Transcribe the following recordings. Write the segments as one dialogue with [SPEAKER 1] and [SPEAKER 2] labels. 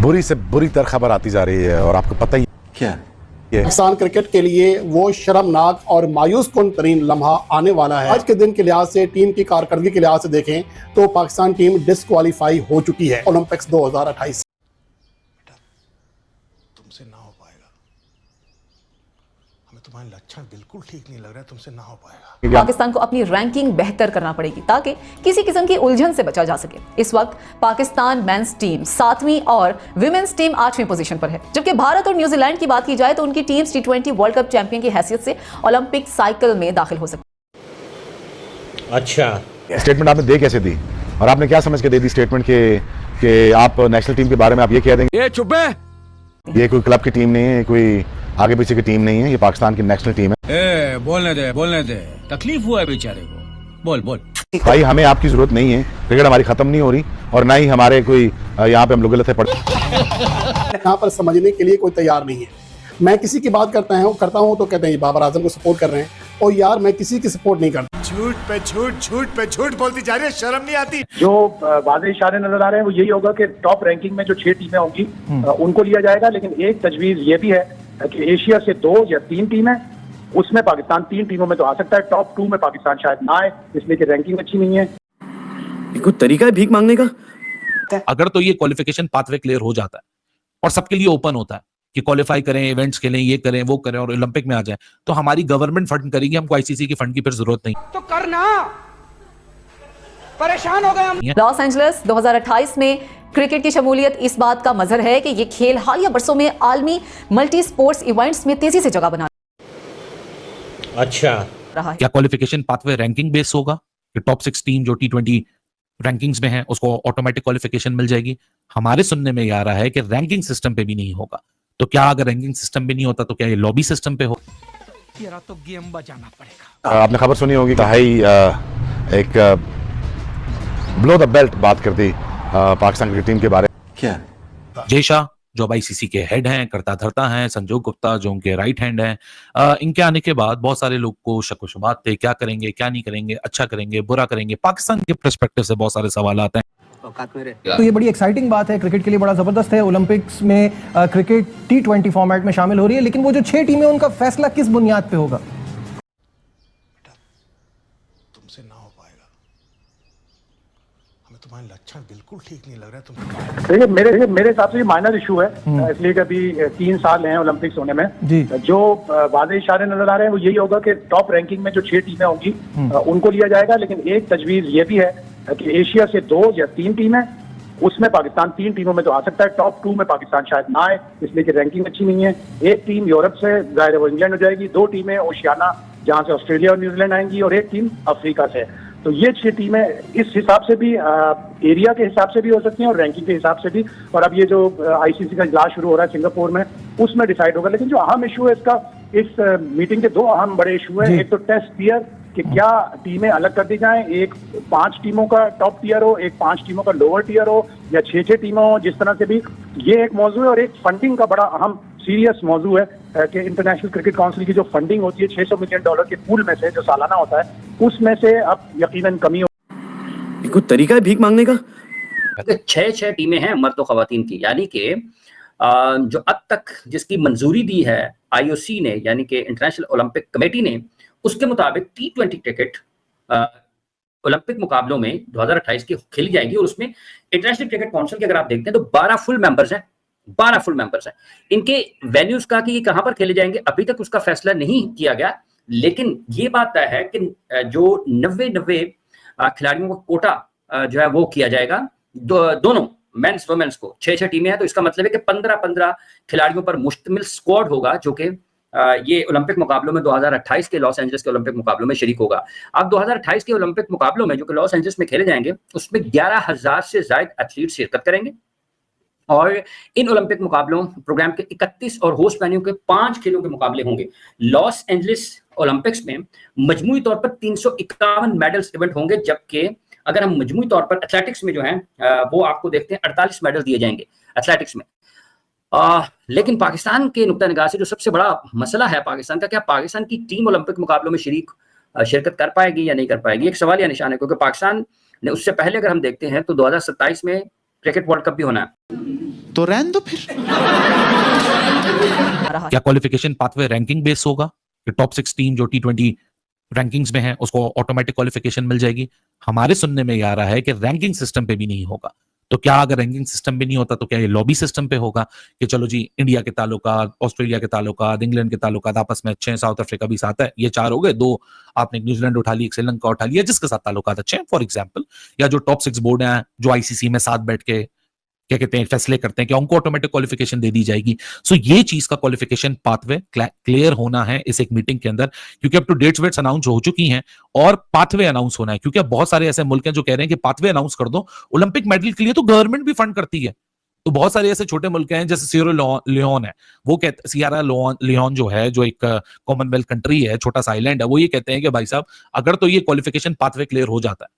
[SPEAKER 1] बुरी से बुरी तर खबर आती जा रही है और आपको पता ही
[SPEAKER 2] क्या
[SPEAKER 3] पाकिस्तान क्रिकेट के लिए वो शर्मनाक और मायूस कुन तरीन लम्हा आने वाला है। आज के दिन के लिहाज से, टीम की कारकर्दगी के लिहाज से देखें तो पाकिस्तान टीम डिस्क्वालीफाई हो चुकी है ओलंपिक्स 2028।
[SPEAKER 4] तुमसे ना हो पाएगा, हमें तुम्हारे लक्षण बिल्कुल ठीक नहीं लग रहा है, तुमसे ना हो पाएगा।
[SPEAKER 5] पाकिस्तान को अपनी रैंकिंग बेहतर करना पड़ेगी ताकि किसी किस्म की उलझन से बचा जा सके। इस वक्त पाकिस्तान मेंस टीम 7वीं और विमेंस टीम 8वीं पोजीशन पर है, जबकि भारत और न्यूजीलैंड की बात की जाए तो उनकी teams T20 world cup champion की हैसियत से ओलंपिक साइकिल में दाखिल हो सकती।
[SPEAKER 6] अच्छा,
[SPEAKER 1] स्टेटमेंट आपने दे कैसे दी और आपने क्या समझ के दे दी स्टेटमेंट के आप नेशनल टीम के बारे में आप ये कह देंगे
[SPEAKER 6] ये चुप है,
[SPEAKER 1] ये कोई क्लब की टीम नहीं है, कोई आगे पीछे की टीम नहीं है, ये पाकिस्तान की नेशनल टीम है।
[SPEAKER 6] बोलने दे, तकलीफ हुआ है बेचारे को, बोल।
[SPEAKER 1] भाई हमें आपकी जरूरत नहीं है, क्रिकेट हमारी खत्म नहीं हो रही और ना ही हमारे कोई यहाँ पे हम लोग गलत है
[SPEAKER 3] यहाँ पर समझने के लिए कोई तैयार नहीं है। मैं किसी की बात करता हूँ तो कहते हैं बाबर आजम को सपोर्ट कर रहे हैं, और यार मैं किसी की सपोर्ट नहीं करता।
[SPEAKER 4] झूठ पे झूठ बोलती जा रही है, शर्म नहीं आती।
[SPEAKER 7] जो वाज़ेह इशारे नजर आ रहे हैं वो यही होगा कि टॉप रैंकिंग में जो 6 टीमें होंगी उनको लिया जाएगा, लेकिन एक तजवीज ये भी है कि एशिया से 2 या 3 टीमें, उसमें पाकिस्तान 3 टीमों में तो आ सकता है। टॉप 2 में पाकिस्तान शायद ना आए, इसलिए कि रैंकिंग अच्छी नहीं है।
[SPEAKER 2] कोई तरीका है भीख मांगने का?
[SPEAKER 8] अगर तो ये क्वालिफिकेशन पाथवे क्लियर हो जाता है और सबके लिए ओपन होता है कि क्वालिफाई करें, इवेंट्स खेलें, ये करें वो करें और ओलंपिक में आ जाए, तो हमारी गवर्नमेंट फंड करेगी, हमको आईसीसी की फंड की फिर जरूरत नहीं
[SPEAKER 9] तो करना। परेशान हो गए हम।
[SPEAKER 5] लॉस एंजलिस 2028 में क्रिकेट की शमूलियत इस बात का मजहर है कि ये खेल हालिया बरसों में आलमी मल्टी स्पोर्ट्स इवेंट्स में तेजी से जगह बना
[SPEAKER 6] अच्छा,
[SPEAKER 5] रहा है।
[SPEAKER 8] क्या क्वालिफिकेशन पाथवे रैंकिंग बेस होगा कि टॉप 6 टीम जो T20 रैंकिंग्स में है उसको ऑटोमेटिक क्वालिफिकेशन मिल जाएगी? हमारे सुनने में आ रहा है कि रैंकिंग सिस्टम पे भी नहीं होगा। तो क्या अगर रैंकिंग सिस्टम पे नहीं होता तो क्या ये लॉबी सिस्टम पे हो?
[SPEAKER 9] तो गेम बजाना पड़ेगा।
[SPEAKER 1] आपने खबर सुनी होगी भाई, एक ब्लो द बेल्ट बात कर दी पाकिस्तान क्रिकेट टीम के बारे में।
[SPEAKER 2] क्या
[SPEAKER 8] जय शाह जो अब आईसीसी के हेड हैं, करता धरता हैं, संजोग गुप्ता जो उनके राइट हैंड हैं, इनके आने के बाद बहुत सारे लोग को शक व शुबहात थे, क्या करेंगे क्या नहीं करेंगे, अच्छा करेंगे बुरा करेंगे। पाकिस्तान के पर्सपेक्टिव से बहुत सारे सवाल आते हैं।
[SPEAKER 10] तो ये बड़ी एक्साइटिंग बात है, क्रिकेट के लिए बड़ा जबरदस्त है। ओलंपिक्स में क्रिकेट T20 फॉर्मेट में शामिल हो रही है, लेकिन वो जो 6 टीमें उनका फैसला किस बुनियाद पे होगा?
[SPEAKER 4] तुमसे ना हो पाएगा, हमें तुम्हारे लक्षण बिल्कुल ठीक नहीं लग रहा है। तुम
[SPEAKER 7] देखिए मेरे हिसाब से ये माइनर इशू है, इसलिए कि अभी 3 साल हैं ओलंपिक्स होने में। जो वाज़ेह इशारे नजर आ रहे हैं वो यही होगा कि टॉप रैंकिंग में जो 6 टीमें होंगी उनको लिया जाएगा, लेकिन एक तजवीज ये भी है कि एशिया से 2 या 3 टीमें, उसमें पाकिस्तान 3 टीमों में तो आ सकता है। टॉप 2 में पाकिस्तान शायद ना आए, इसलिए कि रैंकिंग अच्छी नहीं है। एक टीम यूरोप से, जाहिर है वो इंग्लैंड हो जाएगी, 2 टीमें ओशियाना जहां से ऑस्ट्रेलिया और न्यूजीलैंड आएंगी, और एक टीम अफ्रीका से। तो ये 6 टीमें इस हिसाब से भी, एरिया के हिसाब से भी हो सकती हैं और रैंकिंग के हिसाब से भी। और अब ये जो आईसीसी का इजलास शुरू हो रहा है सिंगापुर में, उसमें डिसाइड होगा। लेकिन जो अहम इशू है इसका, इस मीटिंग के 2 अहम बड़े इशू है। एक तो टेस्ट टियर कि क्या टीमें अलग कर दी जाएं, एक 5 टीमों का टॉप टियर हो, एक 5 टीमों का लोअर टियर हो, या 6 टीमों हो, जिस तरह से भी। ये एक मौजू है। और एक फंडिंग का बड़ा अहम सीरियस मौजू है कि इंटरनेशनल क्रिकेट काउंसिल की जो फंडिंग होती है $600 मिलियन के पूल में से, जो सालाना होता है, उसमें से अब यकीनन कमी हो।
[SPEAKER 2] कोई तरीका है भीख मांगने का?
[SPEAKER 11] 6 टीमें हैं मर्द और खवातीन की, यानी कि जो अब तक जिसकी मंजूरी दी है IOC ने, यानी कि इंटरनेशनल ओलंपिक कमेटी ने, उसके मुताबिक T20 क्रिकेट ओलंपिक मुकाबलों में 2028 की खेली जाएगी। और उसमें इंटरनेशनल क्रिकेट काउंसिल के अगर आप देखते हैं तो 12 फुल मेंबर्स हैं। 12 फुल मेंबर्स हैं। इनके वेन्यूज का कि ये कहां पर खेले जाएंगे अभी तक उसका फैसला नहीं किया गया, लेकिन ये बात तय है कि जो 90 खिलाड़ियों का कोटा जो है वो किया जाएगा, दोनों मेंस वुमेन्स को। 6 टीमें हैं, तो इसका मतलब है कि 15 खिलाड़ियों पर मुश्तमिल स्क्वाड होगा, जो कि ये ओलंपिक मुकाबलों में 2028 के लॉस एंजलिस के ओलंपिक मुकाबलों में शरीक होगा। अब 2028 के ओलंपिक मुकाबलों में जो कि लॉस एंजलिस में खेले जाएंगे, उसमें 11,000 से ज्यादा एथलीट शिरकत करेंगे। और इन ओलंपिक मुकाबलों प्रोग्राम के 31 और होस्ट वेन्यू के 5 खेलों के मुकाबले होंगे। लॉस एंजलिस ओलंपिक्स में मजमूई तौर पर 351 मेडल्स इवेंट होंगे, जबकि अगर हम मजमूई तौर पर एथलेटिक्स में जो है वो आपको देखते हैं 48 मेडल दिए जाएंगे एथलेटिक्स में। लेकिन पाकिस्तान के नुक्ता निगाह से जो सबसे बड़ा मसला है पाकिस्तान का, क्या पाकिस्तान की टीम ओलंपिक मुकाबलों में शिरकत कर पाएगी या नहीं कर पाएगी, एक सवाल या निशान है। क्योंकि पाकिस्तान ने उससे पहले अगर हम देखते हैं तो 2027 में क्रिकेट वर्ल्ड कप भी होना है।
[SPEAKER 12] तो रहने दो फिर।
[SPEAKER 8] क्या क्वालिफिकेशन पाथवे रैंकिंग बेस होगा कि टॉप 6 टीम जो T20 रैंकिंग्स में है उसको ऑटोमेटिक क्वालिफिकेशन मिल जाएगी? हमारे सुनने में ये आ रहा है कि रैंकिंग सिस्टम पे भी नहीं होगा। तो क्या अगर रैंकिंग सिस्टम पे नहीं होता तो क्या ये लॉबी सिस्टम पे होगा कि चलो जी इंडिया के ताल्लुकात, ऑस्ट्रेलिया के ताल्लुकात, इंग्लैंड के ताल्लुकात आपस में अच्छे हैं, साउथ अफ्रीका भी साथ है, ये 4 हो गए, 2 आपने न्यूजीलैंड उठा ली, एक श्रीलंका उठा लिया जिसके साथ ताल्लुकात अच्छे हैं फॉर एग्जाम्पल, या जो टॉप 6 बोर्ड हैं जो आईसीसी में साथ बैठ के क्या कहते हैं फैसले करते हैं कि उनको ऑटोमेटिक क्वालिफिकेशन दे दी जाएगी। सो ये चीज का क्वालिफिकेशन पाथवे क्लियर होना है इस एक मीटिंग के अंदर, क्योंकि अब तो डेट्स अनाउंस हो चुकी हैं और पाथवे अनाउंस होना है, क्योंकि अब बहुत सारे ऐसे मुल्क हैं जो कह रहे हैं कि पाथवे अनाउंस कर दो। ओलंपिक मेडल के लिए तो गवर्नमेंट भी फंड करती है, तो बहुत सारे ऐसे छोटे मुल्क हैं जैसे सियरा लियोन है, वो कहते सियरा लियोन जो है, जो एक कॉमनवेल्थ कंट्री है, छोटा सा आइलैंड है, वो ये कहते हैं कि भाई साहब अगर तो ये क्वालिफिकेशन पाथवे क्लियर हो जाता है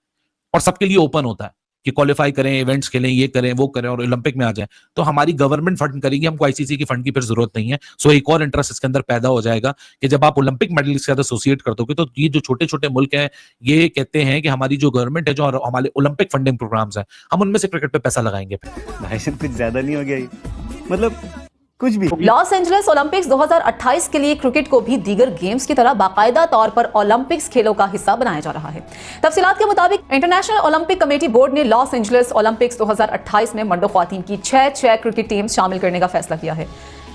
[SPEAKER 8] और सबके लिए ओपन होता है कि क्वालिफाई करें, इवेंट्स खेलें, ये करें, वो करें और ओलंपिक में आ जाए, तो हमारी गवर्नमेंट फंड करेगी, हमको आईसीसी की फंड की फिर जरूरत नहीं है। सो एक और इंटरेस्ट इसके अंदर पैदा हो जाएगा कि जब आप ओलंपिक मेडल के साथ एसोसिएट कर दोगे तो ये जो छोटे छोटे मुल्क हैं ये कहते हैं कि हमारी जो गवर्नमेंट है, जो हमारे ओलंपिक फंडिंग प्रोग्राम्स हैं, हम उनमें से क्रिकेट पे पैसा लगाएंगे।
[SPEAKER 2] भाई साहब कुछ ज्यादा नहीं हो गया ये? मतलब कुछ भी।
[SPEAKER 5] लॉस एंजलिस ओलंपिक्स 2028 के लिए क्रिकेट को भी दीगर गेम्स की तरह बाकायदा तौर पर ओलंपिक्स खेलों का हिस्सा बनाया जा रहा है। तफसीलात के मुताबिक इंटरनेशनल ओलंपिक कमेटी बोर्ड ने लॉस एंजलिस ओलंपिक्स 2028 में मर्दों ख्वातीन की 6 क्रिकेट टीम्स शामिल करने का फैसला किया है।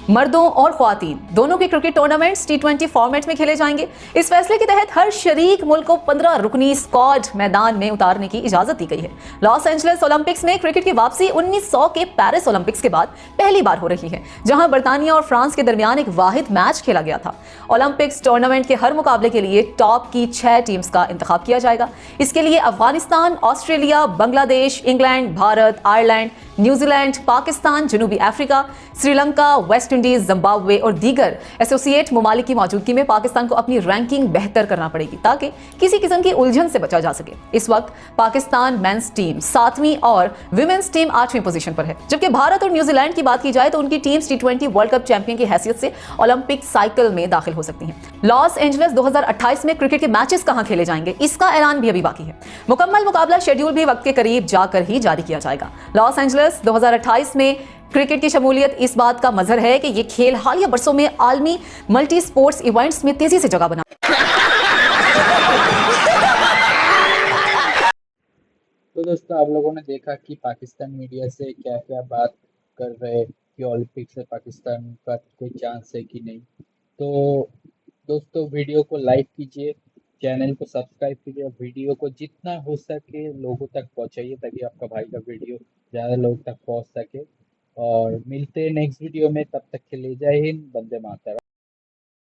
[SPEAKER 5] मर्दों और ख्वातीन दोनों के क्रिकेट टूर्नामेंट्स T20 फॉर्मेट में खेले जाएंगे। इस फैसले के तहत हर शरीक मुल्क को 15 रुकनी स्क्वाड मैदान में उतारने की इजाजत दी गई है। लॉस एंजलिस ओलंपिक्स में क्रिकेट की वापसी 1900 के पेरिस ओलंपिक्स के बाद पहली बार हो रही है, जहां बर्तानिया और फ्रांस के दरमियान एक वाहिद मैच खेला गया था। ओलंपिक्स टूर्नामेंट के हर मुकाबले के लिए टॉप की 6 टीम्स का इंतखाब किया जाएगा। इसके लिए Afghanistan, Australia, Bangladesh, England, Bharat, Ireland, New Zealand, Pakistan, जनूबी Africa, Sri Lanka, West Indies, Zimbabwe और दीगर एसोसिएट ममालिक की मौजूदगी में पाकिस्तान को अपनी रैंकिंग बेहतर करना पड़ेगी ताकि किसी किस्म की उलझन से बचा जा सके। इस वक्त पाकिस्तान मेंस टीम 7वीं और विमेंस टीम 8वीं पोजीशन पर है, जबकि भारत और न्यूजीलैंड की बात की जाए तो उनकी teams T20 world cup champion की हैसियत से ओलंपिक साइकिल में दाखिल हो सकती हैं। लॉस एंजलिस 2028 में क्रिकेट के मैचेस कहां खेले जाएंगे, इसका ऐलान भी अभी बाकी है। मुकम्मल मुकाबला शेड्यूल भी वक्त के करीब जाकर ही जारी किया जाएगा। लॉस एंजलिस 2028 में क्रिकेट की शमूलियत इस बात का मजहर है कि ये खेल हालिया बरसों में आलमी मल्टी स्पोर्ट्स इवेंट्स में तेजी से जगह बना।
[SPEAKER 13] तो दोस्तों आप लोगों ने देखा कि पाकिस्तान मीडिया से क्या क्या बात कर रहे कि ओलंपिक से पाकिस्तान का कोई चांस है कि नहीं। तो दोस्तों वीडियो को लाइक कीजिए, चैनल को सब्सक्राइब कीजिए, वीडियो को जितना हो सके लोगों तक पहुंचाइए ताकि आपका भाई का वीडियो ज़्यादा लोगों तक पहुंच सके। और मिलते हैं नेक्स्ट वीडियो में, तब तक के लिए जय हिंद, वंदे मातरम।